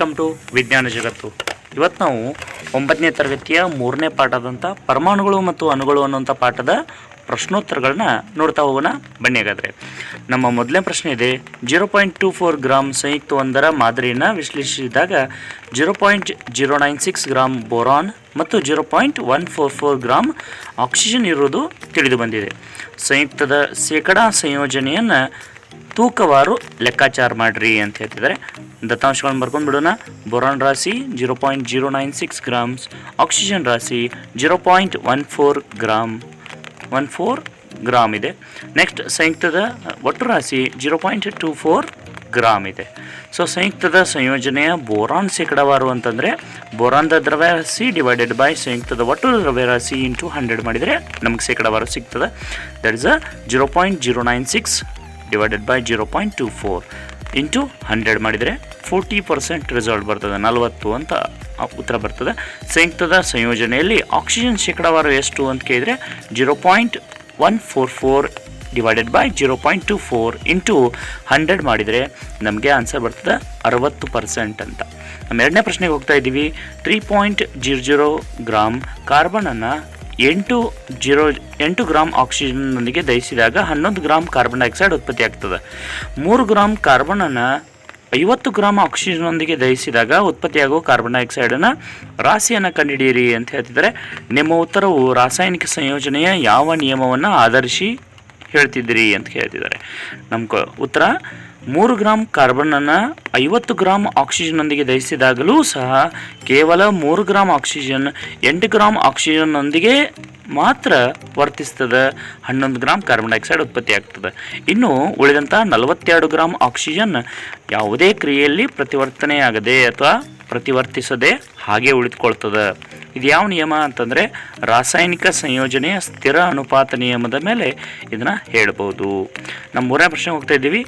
Welcome to ವಿಜ್ಞಾನ ಜಗತ್ತು. ಇವತ್ತು ನಾವು 9ನೇ ತರಗತಿಯ 3ನೇ ಪಾಠದಂಥ ಪರಮಾಣುಗಳು ಮತ್ತು ಅಣುಗಳು ಅನ್ನುವಂಥ ಪಾಠದ ಪ್ರಶ್ನೋತ್ತರಗಳನ್ನ ನೋಡ್ತಾ ಹೋಗೋಣ. ಬನ್ನಿ ಹಾಗಾದರೆ. ನಮ್ಮ ಮೊದಲನೇ ಪ್ರಶ್ನೆ ಇದೆ, 0.24 ಗ್ರಾಮ್ ಸಂಯುಕ್ತವೊಂದರ ಮಾದರಿಯನ್ನು ವಿಶ್ಲೇಷಿಸಿದಾಗ 0.096 ಗ್ರಾಮ್ ಬೋರಾನ್ ಮತ್ತು 0.144 ಗ್ರಾಮ್ ಆಕ್ಸಿಜನ್ ಇರುವುದು ತಿಳಿದು ಬಂದಿದೆ. ಸಂಯುಕ್ತದ ಶೇಕಡಾ ಸಂಯೋಜನೆಯನ್ನು ತೂಕವಾರು ಲೆಕ್ಕಾಚಾರ ಮಾಡಿರಿ ಅಂತ ಹೇಳ್ತಿದ್ದಾರೆ. ದತ್ತಾಂಶಗಳನ್ನು ಬರ್ಕೊಂಡು ಬಿಡೋಣ. ಬೋರಾನ್ ರಾಶಿ 0.096 ಗ್ರಾಮ್ಸ್, ಆಕ್ಸಿಜನ್ ರಾಶಿ 0.14 ಗ್ರಾಮ್ ಇದೆ. ನೆಕ್ಸ್ಟ್ ಸಂಯುಕ್ತದ ಒಟ್ಟು ರಾಶಿ 0.24 ಗ್ರಾಮ್ ಇದೆ. ಸೊ ಸಂಯುಕ್ತದ ಸಂಯೋಜನೆಯ ಬೋರಾನ್ ಶೇಕಡಾವಾರು ಅಂತಂದರೆ ಬೋರಾನ್ದ ದ್ರವ್ಯರಾಶಿ ಡಿವೈಡೆಡ್ ಬೈ ಸಂಯುಕ್ತದ ಒಟ್ಟು ದ್ರವ್ಯರಾಶಿ ಇಂಟು 100 ಮಾಡಿದರೆ ನಮಗೆ ಶೇಕಡಾವಾರು ಸಿಗ್ತದೆ. That is 0.096 divided by 0.24 into 100 ಮಾಡಿದರೆ 40% ರಿಸಲ್ಟ್ ಬರ್ತದೆ, 40 ಅಂತ ಉತ್ತರ ಬರ್ತದೆ. ಸಂಯುಕ್ತದ ಸಂಯೋಜನೆಯಲ್ಲಿ ಆಕ್ಸಿಜನ್ ಶೇಕಡಾವಾರು ಎಷ್ಟು ಅಂತ ಕೇಳಿದರೆ 0.144 ಡಿವೈಡೆಡ್ ಬೈ 0.24 ಇಂಟು 100 ಮಾಡಿದರೆ ನಮಗೆ ಆನ್ಸರ್ ಬರ್ತದೆ 60% ಅಂತ. ನಮ್ಮ ಎರಡನೇ ಪ್ರಶ್ನೆಗೆ ಹೋಗ್ತಾ ಇದ್ದೀವಿ. 3.00 ಗ್ರಾಮ್ ಕಾರ್ಬನನ್ನು 8 ಗ್ರಾಮ್ ಆಕ್ಸಿಜನ್ನೊಂದಿಗೆ ದಹಿಸಿದಾಗ 11 ಗ್ರಾಮ್ ಕಾರ್ಬನ್ ಡೈಆಕ್ಸೈಡ್ ಉತ್ಪತ್ತಿ ಆಗ್ತದೆ. 3 ಗ್ರಾಮ್ ಕಾರ್ಬನನ್ನು 50 ಗ್ರಾಮ್ ಆಕ್ಸಿಜನ್ನೊಂದಿಗೆ ದಹಿಸಿದಾಗ ಉತ್ಪತ್ತಿಯಾಗುವ ಕಾರ್ಬನ್ ಡೈಆಕ್ಸೈಡನ್ನು ರಾಶಿಯನ್ನು ಕಂಡುಹಿಡಿಯಿರಿ ಅಂತ ಹೇಳ್ತಿದ್ದಾರೆ. ನಿಮ್ಮ ಉತ್ತರವು ರಾಸಾಯನಿಕ ಸಂಯೋಜನೆಯ ಯಾವ ನಿಯಮವನ್ನು ಆಧರಿಸಿ ಹೇಳ್ತಿದ್ದೀರಿ ಅಂತ ಹೇಳ್ತಿದ್ದಾರೆ. ನಮ್ಮ ಉತ್ತರ 3 ಗ್ರಾಮ್ ಕಾರ್ಬನನ್ನು 50 ಗ್ರಾಮ್ ಆಕ್ಸಿಜನ್ನೊಂದಿಗೆ ದಹಿಸಿದಾಗಲೂ ಸಹ ಕೇವಲ 3 ಗ್ರಾಮ್ ಆಕ್ಸಿಜನ್ 8 ಗ್ರಾಮ್ ಆಕ್ಸಿಜನ್ನೊಂದಿಗೆ ಮಾತ್ರ ವರ್ತಿಸ್ತದೆ, 11 ಗ್ರಾಮ್ ಕಾರ್ಬನ್ ಡೈಆಕ್ಸೈಡ್ ಉತ್ಪತ್ತಿ ಆಗ್ತದೆ. ಇನ್ನು ಉಳಿದಂಥ 42 ಗ್ರಾಮ್ ಆಕ್ಸಿಜನ್ ಯಾವುದೇ ಕ್ರಿಯೆಯಲ್ಲಿ ಪರಿವರ್ತನೆಯಾಗದೆ ಅಥವಾ ಪ್ರತಿವರ್ತಿಸದೆ ಹಾಗೆ ಉಳಿದುಕೊಳ್ತದೆ. ಇದು ಯಾವ ನಿಯಮ ಅಂತಂದರೆ ರಾಸಾಯನಿಕ ಸಂಯೋಜನೆಯ ಸ್ಥಿರ ಅನುಪಾತ ನಿಯಮದ ಮೇಲೆ ಇದನ್ನು ಹೇಳ್ಬೋದು. ನಮ್ಮ ಮೂರನೇ ಪ್ರಶ್ನೆ ಹೋಗ್ತಾ ಇದ್ದೀವಿ.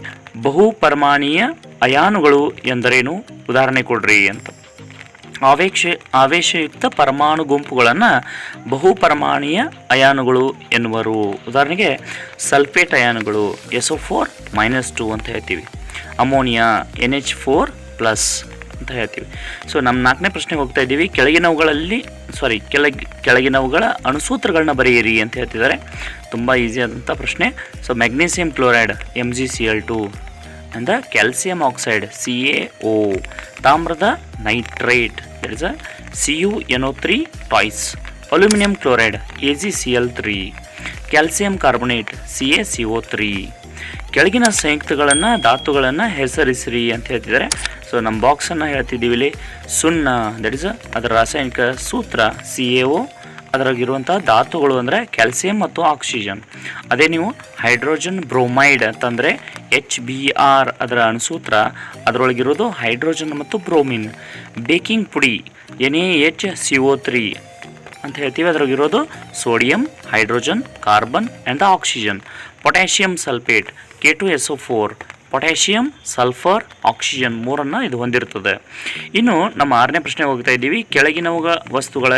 ಬಹುಪರಮಾಣೀಯ ಅಯಾನುಗಳು ಎಂದರೇನು, ಉದಾಹರಣೆ ಕೊಡ್ರಿ ಅಂತ. ಆವೇಶಯುಕ್ತ ಪರಮಾಣು ಗುಂಪುಗಳನ್ನು ಬಹುಪರಮಾಣೀಯ ಅಯಾನುಗಳು ಎನ್ನುವರು. ಉದಾಹರಣೆಗೆ ಸಲ್ಫೇಟ್ ಅಯಾನುಗಳು SO4-2 ಅಂತ ಹೇಳ್ತೀವಿ. ಅಮೋನಿಯಾ NH4+ ಅಂತ ಹೇಳ್ತೀವಿ. ಸೊ ನಮ್ಮ ನಾಲ್ಕನೇ ಪ್ರಶ್ನೆಗೆ ಹೋಗ್ತಾ ಇದ್ದೀವಿ. ಕೆಳಗಿನವುಗಳ ಅಣುಸೂತ್ರಗಳನ್ನ ಬರೆಯಿರಿ ಅಂತ ಹೇಳ್ತಿದ್ದಾರೆ. ತುಂಬ ಈಸಿ ಆದಂಥ ಪ್ರಶ್ನೆ. ಸೊ ಮೆಗ್ನೀಸಿಯಂ ಕ್ಲೋರೈಡ್ MgCl2 ಅಂದ ಕ್ಯಾಲ್ಸಿಯಂ ಆಕ್ಸೈಡ್ CaO, ತಾಮ್ರದ nitrate that is CuNO3 toys, aluminium chloride AgCl3, calcium carbonate CaCO3. ಕೆಳಗಿನ ಸಂಯುಕ್ತಗಳನ್ನು ಧಾತುಗಳನ್ನು ಹೆಸರಿಸಿರಿ ಅಂತ ಹೇಳ್ತಿದ್ದಾರೆ. ಸೊ ನಮ್ಮ ಬಾಕ್ಸನ್ನು ಹೇಳ್ತಿದ್ದೀವಿ ಇಲ್ಲಿ. ಸುಣ್ಣ ದಟ್ ಇಸ್ ಅದರ ರಾಸಾಯನಿಕ ಸೂತ್ರ CaO, ಅದರಾಗಿರುವಂಥ ಧಾತುಗಳು ಅಂದರೆ ಕ್ಯಾಲ್ಸಿಯಂ ಮತ್ತು ಆಕ್ಸಿಜನ್. ಅದೇ ನೀವು ಹೈಡ್ರೋಜನ್ ಬ್ರೋಮೈಡ್ ಅಂತಂದರೆ HBr ಅದರ ಅಣುಸೂತ್ರ, ಅದರೊಳಗಿರೋದು ಹೈಡ್ರೋಜನ್ ಮತ್ತು ಬ್ರೋಮಿನ್. ಬೇಕಿಂಗ್ ಪುಡಿ NaHCO3 ಅಂತ ಹೇಳ್ತೀವಿ, ಅದರೊಳಗಿರೋದು sodium, hydrogen, carbon and oxygen. Potassium sulphate K2SO4, potassium, sulphur, oxygen ಮೂರನ್ನು ಇದು ಹೊಂದಿರ್ತದೆ. ಇನ್ನು ನಮ್ಮ ಆರನೇ ಪ್ರಶ್ನೆಗೆ ಹೋಗ್ತಾ ಇದ್ದೀವಿ. ಕೆಳಗಿನ ವಸ್ತುಗಳ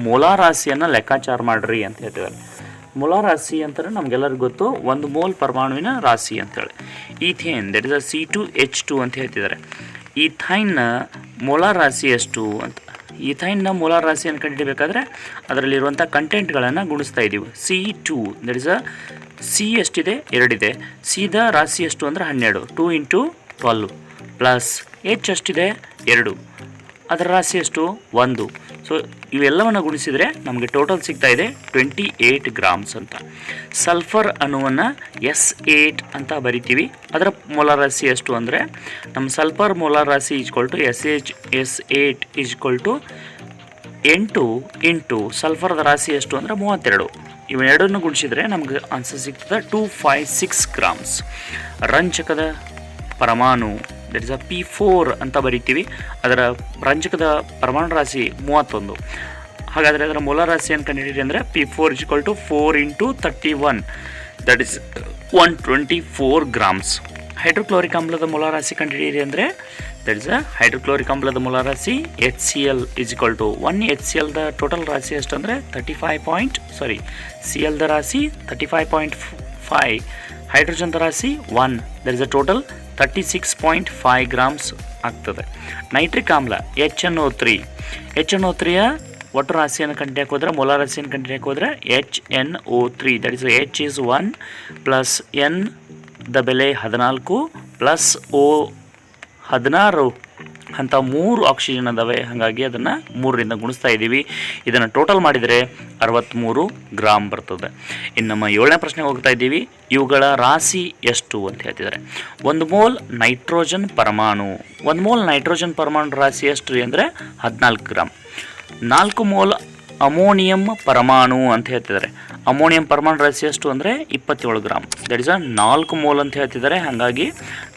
ಮೂಲಾರಾಶಿಯನ್ನು ಲೆಕ್ಕಾಚಾರ ಮಾಡಿರಿ ಅಂತ ಹೇಳ್ತಿದ್ದಾರೆ. ಮೂಲಾರಾಶಿ ಅಂತಾರೆ ನಮಗೆಲ್ಲರಿಗೂ ಗೊತ್ತು, ಒಂದು ಮೋಲ್ ಪರಮಾಣುವಿನ ರಾಶಿ ಅಂತೇಳಿ. ಈಥೇನ್ ದಟ್ ಇಸ್ C2H2 ಅಂತ ಹೇಳ್ತಿದ್ದಾರೆ. ಈಥೈನ್ನ ಮೋಲಾರ್ ರಾಶಿ ಎಷ್ಟು ಅಂತ. ಈಥೈನ್ನ ಮೋಲಾರ್ ರಾಶಿಯನ್ನು ಕಂಡುಹಿಡಬೇಕಾದ್ರೆ ಅದರಲ್ಲಿರುವಂಥ ಕಂಟೆಂಟ್ಗಳನ್ನು ಗುಣಿಸ್ತಾ ಇದ್ದೀವಿ. C2 ದಟ್ ಇಸ್ C ಎಷ್ಟಿದೆ, 2 ಇದೆ. ಸಿದ ರಾಶಿ ಎಷ್ಟು ಅಂದರೆ 12, 2 × 12 ಪ್ಲಸ್ H ಎಷ್ಟಿದೆ, 2, ಅದರ ರಾಶಿ ಎಷ್ಟು, 1. ಸೊ ಇವೆಲ್ಲವನ್ನು ಗುಣಿಸಿದರೆ ನಮಗೆ ಟೋಟಲ್ ಸಿಗ್ತಾ ಇದೆ 28 ಗ್ರಾಮ್ಸ್ ಅಂತ. ಸಲ್ಫರ್ ಅಣುವನ್ನು S8 ಅಂತ ಬರಿತೀವಿ. ಅದರ ಮೋಲಾರ್ ರಾಶಿ ಎಷ್ಟು ಅಂದರೆ ನಮ್ಮ ಸಲ್ಫರ್ ಮೋಲಾರ್ ರಾಶಿ S8 8 × ಸಲ್ಫರ್ದ ರಾಶಿ ಎಷ್ಟು ಅಂದರೆ 32. ಇವೆರಡನ್ನು ಗುಣಿಸಿದರೆ ನಮಗೆ ಆನ್ಸರ್ ಸಿಗ್ತದೆ 256 ಗ್ರಾಮ್ಸ್. ರಂಜಕದ ಪರಮಾಣು ದಟ್ ಇಸ್ P4 ಅಂತ ಬರಿತೀವಿ. ಅದರ ರಂಜಕದ ಪರಮಾಣು ರಾಶಿ 31. ಹಾಗಾದರೆ ಅದರ ಮೋಲಾರ್ ರಾಶಿಯನ್ನು ಕಂಡುಹಿಡಿಯಿರಿ ಅಂದರೆ P4 4 × 31 that is 124 grams. Hydrochloric ಆಮ್ಲದ ಮೋಲಾರ್ ರಾಶಿ ಕಂಡುಹಿಡಿಯಿರಿ ಅಂದರೆ ದಟ್ ಇಸ್ ಹೈಡ್ರೋಕ್ಲೋರಿಕ್ ಆಮ್ಲದ ಮೋಲಾರ್ ರಾಶಿ HCl 1 HClದ ಟೋಟಲ್ ರಾಶಿ ಎಷ್ಟು ಅಂದರೆ Cl ದ ರಾಶಿ 35.5 ಹೈಡ್ರೋಜನ್ ರಾಶಿ 1, there is a total 36.5 grams ಆಗ್ತದೆ. ನೈಟ್ರಿಕ್ ಆಮ್ಲ HNO3ಯ ಒಟ್ಟು ರಾಶಿಯನ್ನು ಕಂಡು ಹೋದರೆ ಮೊಲಾರ್ ರಾಶಿಯನ್ನು ಕಂಡು ಹೋದರೆ HNO3 that is H is 1 plus N the ಬೆಲೆ 14 ಪ್ಲಸ್ O 16 ಅಂತ 3 ಆಕ್ಸಿಜನ್ ಅದಾವೆ. ಹಾಗಾಗಿ ಅದನ್ನು 3ರಿಂದ ಗುಣಿಸ್ತಾ ಇದ್ದೀವಿ. ಇದನ್ನು ಟೋಟಲ್ ಮಾಡಿದರೆ 63 ಗ್ರಾಮ್ ಬರ್ತದೆ. ಇನ್ನು ನಮ್ಮ 7ನೇ ಪ್ರಶ್ನೆಗೆ ಹೋಗ್ತಾ ಇದ್ದೀವಿ. ಇವುಗಳ ರಾಶಿ ಎಷ್ಟು ಅಂತ ಹೇಳ್ತಿದ್ದಾರೆ. 1 ಮೋಲ್ ನೈಟ್ರೋಜನ್ ಪರಮಾಣು, 1 ಮೋಲ್ ನೈಟ್ರೋಜನ್ ಪರಮಾಣು ರಾಶಿ ಎಷ್ಟು ರೀ ಅಂದರೆ 14 ಗ್ರಾಮ್. 4 ಮೋಲ್ ಅಮೋನಿಯಂ ಪರಮಾಣು ಅಂತ ಹೇಳ್ತಿದ್ದಾರೆ. ಅಮೋನಿಯಂ ಪರಮಾಣು ರಾಶಿ ಎಷ್ಟು ಅಂದರೆ 27 ಗ್ರಾಮ್. ದಟ್ ಇಸ್ 4 ಮೋಲ್ ಅಂತ ಹೇಳ್ತಿದ್ದಾರೆ. ಹಾಗಾಗಿ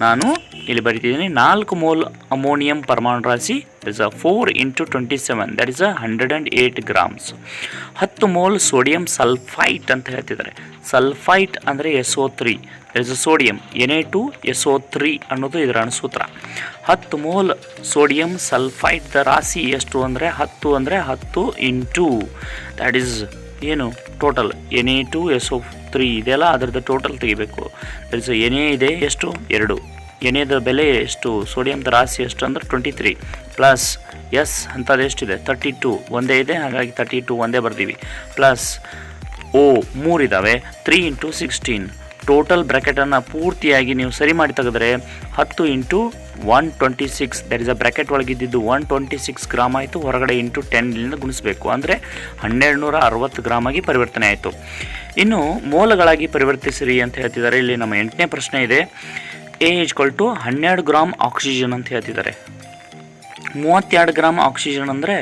ನಾನು ಇಲ್ಲಿ ಬರಿತಿದ್ದೀನಿ 4 ಮೋಲ್ ಅಮೋನಿಯಂ ಪರಮಾಣು ರಾಶಿ is 4 × 27 that is 108 grams. 10 mole sodium sulphite ಅಂತ ಹೇಳ್ತಿದ್ದಾರೆ. ಸಲ್ಫೈಟ್ ಅಂದರೆ SO3 that is sodium Na2SO3 ಅನ್ನೋದು ಇದರ ಅಣುಸೂತ್ರ. 10 ಮೋಲ್ ಸೋಡಿಯಂ ಸಲ್ಫೈಟ್ ರಾಶಿ ಎಷ್ಟು ಅಂದರೆ 10 ಅಂದರೆ 10 ಇಂಟು ದ್ಯಾಟ್ ಈಸ್ ಏನು ಟೋಟಲ್ Na2SO3 ಇದೆಯಲ್ಲ ಅದರದ್ದು ಟೋಟಲ್ ತೆಗಿಬೇಕು. ದಟ್ ಇಸ್ Na ಇದೆ ಎಷ್ಟು 2, ಎನೆದ ಬೆಲೆ ಎಷ್ಟು, ಸೋಡಿಯಂದ ರಾಶಿ ಎಷ್ಟು ಅಂದರೆ 23 ಪ್ಲಸ್ ಎಸ್ ಅಂಥದ್ದು ಎಷ್ಟಿದೆ 32 ಒಂದೇ ಇದೆ, ಹಾಗಾಗಿ 32 ಒಂದೇ ಬರ್ತೀವಿ. ಪ್ಲಸ್ O 3 ಇದ್ದಾವೆ 3 × 16. ಟೋಟಲ್ ಬ್ರ್ಯಾಕೆಟನ್ನು ಪೂರ್ತಿಯಾಗಿ ನೀವು ಸರಿ ಮಾಡಿ ತೆಗೆದ್ರೆ 10 × 126 ದಟ್ ಇಸ್ ಅ ಬ್ರ್ಯಾಕೆಟ್ ಒಳಗಿದ್ದು 126 ಗ್ರಾಮ್ ಆಯಿತು. ಹೊರಗಡೆ ಇಂಟು 10ರಿಂದ ಗುಣಿಸಬೇಕು ಅಂದರೆ 1260 ಗ್ರಾಮ್ ಆಗಿ ಪರಿವರ್ತನೆ ಆಯಿತು. ಇನ್ನು ಮೋಲಗಳಾಗಿ ಪರಿವರ್ತಿಸಿರಿ ಅಂತ ಹೇಳ್ತಿದ್ದಾರೆ. ಇಲ್ಲಿ ನಮ್ಮ 8ನೇ ಪ್ರಶ್ನೆ ಇದೆ. A = 12 ಗ್ರಾಮ್ ಆಕ್ಸಿಜನ್ ಅಂತ ಹೇಳ್ತಿದ್ದಾರೆ. 32 ಗ್ರಾಮ್ ಆಕ್ಸಿಜನ್ ಅಂದರೆ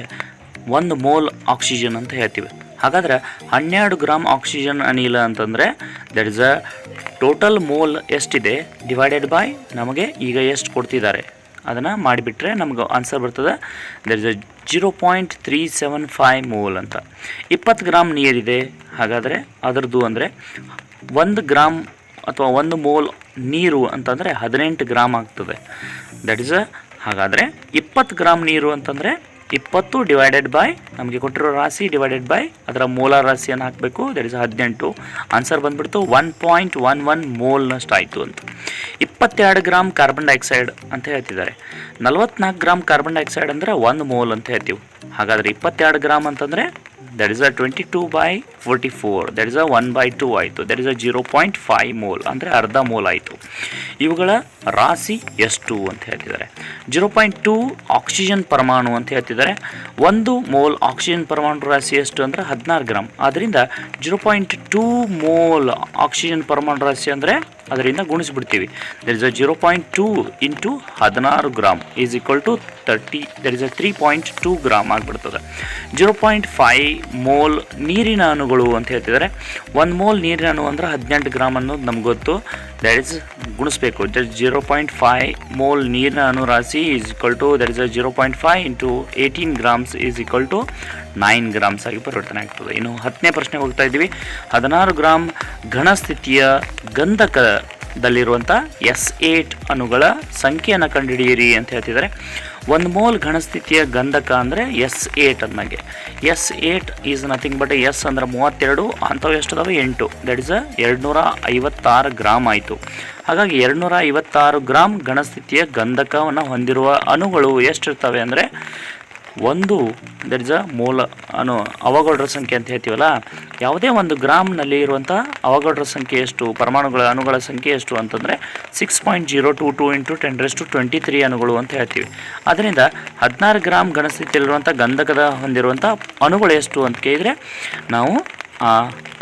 1 ಮೋಲ್ ಆಕ್ಸಿಜನ್ ಅಂತ ಹೇಳ್ತೀವಿ. ಹಾಗಾದರೆ 12 ಗ್ರಾಮ್ ಆಕ್ಸಿಜನ್ ಅನಿಲ ಅಂತಂದರೆ that is a total mole ಎಷ್ಟಿದೆ ಡಿವೈಡೆಡ್ ಬೈ ನಮಗೆ ಈಗ ಎಷ್ಟು ಕೊಡ್ತಿದ್ದಾರೆ ಅದನ್ನು ಮಾಡಿಬಿಟ್ರೆ ನಮಗೆ ಆನ್ಸರ್ ಬರ್ತದೆ. ದಟ್ ಇಸ್ 0.375 ಮೋಲ್ ಅಂತ. 20 ಗ್ರಾಮ್ ನೀರಿದೆ, ಹಾಗಾದರೆ ಅದರದ್ದು ಅಂದರೆ 1 ಗ್ರಾಮ್ ಅಥವಾ 1 ಮೋಲ್ ನೀರು ಅಂತಂದರೆ 18 ಗ್ರಾಮ್ ಆಗ್ತದೆ. ದಟ್ ಇಸ್ ಹಾಗಾದರೆ 20 ಗ್ರಾಮ್ ನೀರು ಅಂತಂದರೆ 20 ಡಿವೈಡೆಡ್ ಬೈ ನಮಗೆ ಕೊಟ್ಟಿರೋ ರಾಶಿ ಡಿವೈಡೆಡ್ ಬೈ ಅದರ ಮೋಲಾರ್ ರಾಶಿಯನ್ನು ಹಾಕಬೇಕು. That is 18. ಆನ್ಸರ್ ಬಂದುಬಿಡ್ತು 1.11 ಮೋಲ್ನಷ್ಟು ಆಯಿತು ಅಂತ. 22 ಗ್ರಾಮ್ ಕಾರ್ಬನ್ ಡೈಆಕ್ಸೈಡ್ ಅಂತ ಹೇಳ್ತಿದ್ದಾರೆ. 44 ಗ್ರಾಮ್ ಕಾರ್ಬನ್ ಡೈಆಕ್ಸೈಡ್ ಅಂದರೆ 1 ಮೋಲ್ ಅಂತ ಹೇಳ್ತೀವಿ. ಹಾಗಾದರೆ 22 ಗ್ರಾಮ್ ಅಂತಂದರೆ ದಟ್ ಇಸ್ 22/44 ದಟ್ ಇಸ್ 1/2 ಆಯಿತು. ದಟ್ ಇಸ್ 0.5 ಮೋಲ್ ಅಂದರೆ ಅರ್ಧ ಮೋಲ್ ಆಯಿತು. ಇವುಗಳ ರಾಶಿ ಎಷ್ಟು ಅಂತ ಹೇಳ್ತಿದ್ದಾರೆ. 0.2 ಆಕ್ಸಿಜನ್ ಪರಮಾಣು ಅಂತ ಹೇಳ್ತಿದ್ದಾರೆ. 1 ಮೋಲ್ ಆಕ್ಸಿಜನ್ ಪರಮಾಣು ರಾಶಿ ಎಷ್ಟು ಅಂದರೆ 16 ಗ್ರಾಮ್. ಆದ್ದರಿಂದ 0.2 ಮೋಲ್ ಆಕ್ಸಿಜನ್ ಪರಮಾಣು ರಾಶಿ ಅಂದರೆ ಅದರಿಂದ ಗುಣಿಸ್ಬಿಡ್ತೀವಿ. That is 0.2 × 16 gram is equal to 30 that is 3.2 gram ಆಗಿಬಿಡ್ತದೆ. 0.5 ಮೋಲ್ ನೀರಿನ ಅಣುಗಳು ಅಂತ ಹೇಳ್ತಿದ್ದಾರೆ. 1 ಮೋಲ್ ನೀರಿನ ಅಣು ಅಂದರೆ 18 ಗ್ರಾಮ್ ಅನ್ನೋದು ನಮ್ಗೆ ಗೊತ್ತು. ದಟ್ ಇಸ್ ಗುಣಿಸ್ಬೇಕು. ದಟ್ 0.5 ಮೋಲ್ ನೀರಿನ ಅಣು ರಾಶಿ is equal to that is 0.5 × 18 grams is equal to 9 grams ಆಗಿ ಪರಿವರ್ತನೆ ಆಗ್ತದೆ. ಇನ್ನು 10ನೇ ಪ್ರಶ್ನೆಗೆ ಹೋಗ್ತಾ ಇದ್ದೀವಿ. 16 ಗ್ರಾಮ್ ಘನಸ್ಥಿತಿಯ ಗಂಧಕದಲ್ಲಿರುವಂಥ S8 ಅಣುಗಳ ಸಂಖ್ಯೆಯನ್ನು ಕಂಡುಹಿಡಿಯಿರಿ ಅಂತ ಹೇಳ್ತಿದ್ದಾರೆ. 1 ಮೋಲ್ ಘನಸ್ಥಿತಿಯ ಗಂಧಕ ಅಂದರೆ S8 ಅಂದಂಗೆ. S8 is nothing but S ಅಂದರೆ 32, ಅಂಥವು ಎಷ್ಟಿದಾವೆ 8. ದಟ್ ಇಸ್ 256 ಗ್ರಾಮ್ ಆಯಿತು. ಹಾಗಾಗಿ 256 ಗ್ರಾಮ್ ಘನಸ್ಥಿತಿಯ ಗಂಧಕವನ್ನು ಹೊಂದಿರುವ ಅಣುಗಳು ಎಷ್ಟಿರ್ತವೆ ಅಂದರೆ 1 ದಟ್ ಇಸ್ ಮೋಲ್ ಅವಘೋಡ್ರ ಸಂಖ್ಯೆ ಅಂತ ಹೇಳ್ತೀವಲ್ಲ, ಯಾವುದೇ 1 ಗ್ರಾಮ್ನಲ್ಲಿ ಇರುವಂಥ ಅವಘೋಡ್ರ ಸಂಖ್ಯೆ ಎಷ್ಟು, ಪರಮಾಣುಗಳ ಅಣುಗಳ ಸಂಖ್ಯೆ ಎಷ್ಟು ಅಂತಂದರೆ 6.022 × 10⁻23 ಅಣುಗಳು ಅಂತ ಹೇಳ್ತೀವಿ. ಅದರಿಂದ 16 ಗ್ರಾಮ್ ಘನಸ್ಥಿತಿಯಲ್ಲಿರುವಂಥ ಗಂಧಕದ ಹೊಂದಿರುವಂಥ ಅಣುಗಳು ಎಷ್ಟು ಅಂತ ಕೇಳಿದರೆ ನಾವು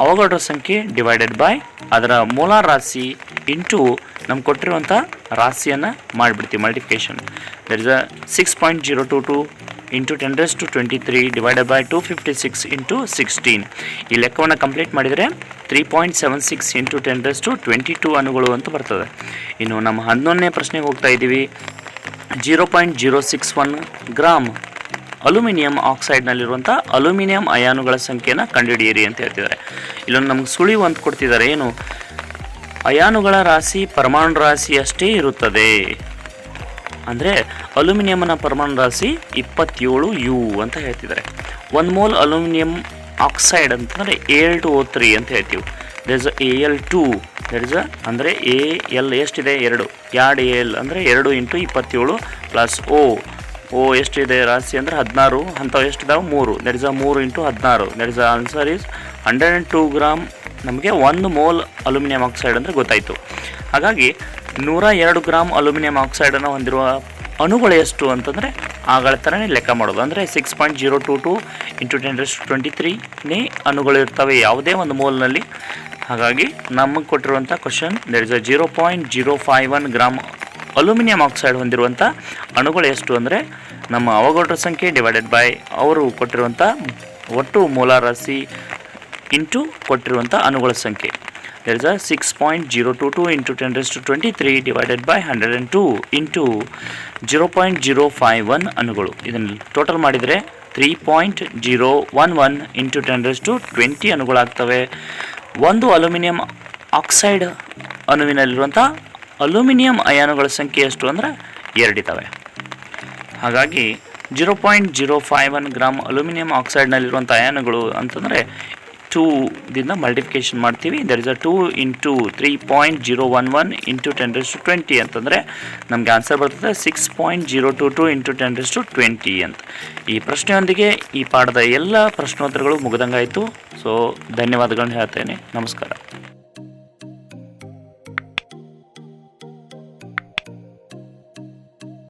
ಅವಘೋಡ್ರ ಸಂಖ್ಯೆ ಡಿವೈಡೆಡ್ ಬೈ ಅದರ ಮೋಲಾರ್ ರಾಶಿ ಇಂಟು ನಮ್ಗೆ ಕೊಟ್ಟಿರುವಂಥ ರಾಶಿಯನ್ನು ಮಾಡಿಬಿಡ್ತೀವಿ multiplication. That is 6.022 × 10⁻23 divided by 256 × 16. ಈ ಲೆಕ್ಕವನ್ನು ಕಂಪ್ಲೀಟ್ ಮಾಡಿದರೆ 3.76 × 10⁻22 ಅಣುಗಳು ಅಂತ ಬರ್ತದೆ. ಇನ್ನು ನಮ್ಮ 11ನೇ ಪ್ರಶ್ನೆಗೆ ಹೋಗ್ತಾ ಇದ್ದೀವಿ. 0.061 ಗ್ರಾಮ್ ಅಲ್ಯೂಮಿನಿಯಂ ಆಕ್ಸೈಡ್ನಲ್ಲಿರುವಂಥ ಅಲ್ಯೂಮಿನಿಯಂ ಅಯಾನುಗಳ ಸಂಖ್ಯೆಯನ್ನು ಕಂಡುಹಿಡಿಯಿರಿ ಅಂತ ಹೇಳ್ತಿದ್ದಾರೆ. ಇಲ್ಲೊಂದು ನಮ್ಗೆ ಸುಳಿವು ಅಂತ ಕೊಡ್ತಿದ್ದಾರೆ. ಏನು ಅಯಾನುಗಳ ರಾಶಿ ಪರಮಾಣು ರಾಶಿ ಅಷ್ಟೇ ಇರುತ್ತದೆ ಅಂದರೆ ಅಲ್ಯೂಮಿನಿಯಂನ ಪರಮಾಣು ರಾಶಿ 27U ಅಂತ ಹೇಳ್ತಿದ್ದಾರೆ. 1 ಮೋಲ್ ಅಲ್ಯೂಮಿನಿಯಂ ಆಕ್ಸೈಡ್ ಅಂತಂದರೆ Al2O3 ಅಂತ ಹೇಳ್ತೀವಿ. That is Al2 that is ಅಂದರೆ ಎ ಎಲ್ ಎಷ್ಟಿದೆ 2 ಎಲ್ ಅಂದರೆ 2 × 27 ಪ್ಲಸ್ ಓ ಎಷ್ಟಿದೆ ರಾಶಿ ಅಂದರೆ 16 ಅಂಥವು ಎಷ್ಟಿದಾವೆ 3 that is 3 × 16 that is answer is 102 gram ನಮಗೆ 1 ಮೋಲ್ ಅಲ್ಯೂಮಿನಿಯಂ ಆಕ್ಸೈಡ್ ಅಂದರೆ ಗೊತ್ತಾಯಿತು. ಹಾಗಾಗಿ 102 ಗ್ರಾಮ್ ಅಲ್ಯೂಮಿನಿಯಂ ಆಕ್ಸೈಡನ್ನು ಹೊಂದಿರುವ ಅಣುಗಳು ಎಷ್ಟು ಅಂತಂದರೆ ಆಗಳ ಥರನೇ ಲೆಕ್ಕ ಮಾಡೋದು. ಅಂದರೆ 6.022 × 10⁻23ನೇ ಅಣುಗಳು ಇರ್ತವೆ ಯಾವುದೇ ಒಂದು ಮೋಲ್ನಲ್ಲಿ. ಹಾಗಾಗಿ ನಮಗೆ ಕೊಟ್ಟಿರುವಂಥ question that is 0.051 gram aluminium oxide ಹೊಂದಿರುವಂಥ ಅಣುಗಳು ಎಷ್ಟು ಅಂದರೆ ನಮ್ಮ ಅವಘೋಡ್ರ ಸಂಖ್ಯೆ ಡಿವೈಡೆಡ್ ಬೈ ಅವರು ಕೊಟ್ಟಿರುವಂಥ ಒಟ್ಟು ಮೋಲಾರ್ ರಾಶಿ ಇಂಟು ಕೊಟ್ಟಿರುವಂಥ ಅಣುಗಳ ಸಂಖ್ಯೆ. That is 6.022 × 10⁻23 divided by 102 into 0.051 ಅಣುಗಳು. ಇದನ್ನು ಟೋಟಲ್ ಮಾಡಿದರೆ 3.011 × 10⁻20 ಅಣುಗಳಾಗ್ತವೆ. ಒಂದು ಅಲ್ಯೂಮಿನಿಯಂ ಆಕ್ಸೈಡ್ ಅಣುವಿನಲ್ಲಿರುವಂಥ ಅಲ್ಯೂಮಿನಿಯಂ ಅಯಾನುಗಳ ಸಂಖ್ಯೆ ಎಷ್ಟು ಅಂದರೆ 2 ಇದ್ದಾವೆ. ಹಾಗಾಗಿ 0.051 ಗ್ರಾಮ್ ಅಲ್ಯೂಮಿನಿಯಂ ಆಕ್ಸೈಡ್ನಲ್ಲಿರುವಂಥ ಅಯಾನುಗಳು ಅಂತಂದರೆ 2ದಿಂದ ಮಲ್ಟಿಫಿಕೇಷನ್ ಮಾಡ್ತೀವಿ. ದಟ್ ಇಸ್ 2 × 3.011 × 10⁻20 ಅಂತಂದರೆ ನಮಗೆ ಆನ್ಸರ್ ಬರ್ತದೆ 6.022 × 10⁻20 ಅಂತ. ಈ ಪ್ರಶ್ನೆಯೊಂದಿಗೆ ಈ ಪಾಠದ ಎಲ್ಲ ಪ್ರಶ್ನೋತ್ತರಗಳು ಮುಗಿದಂಗಾಯಿತು. ಸೊ ಧನ್ಯವಾದಗಳನ್ನು ಹೇಳ್ತೇನೆ. ನಮಸ್ಕಾರ.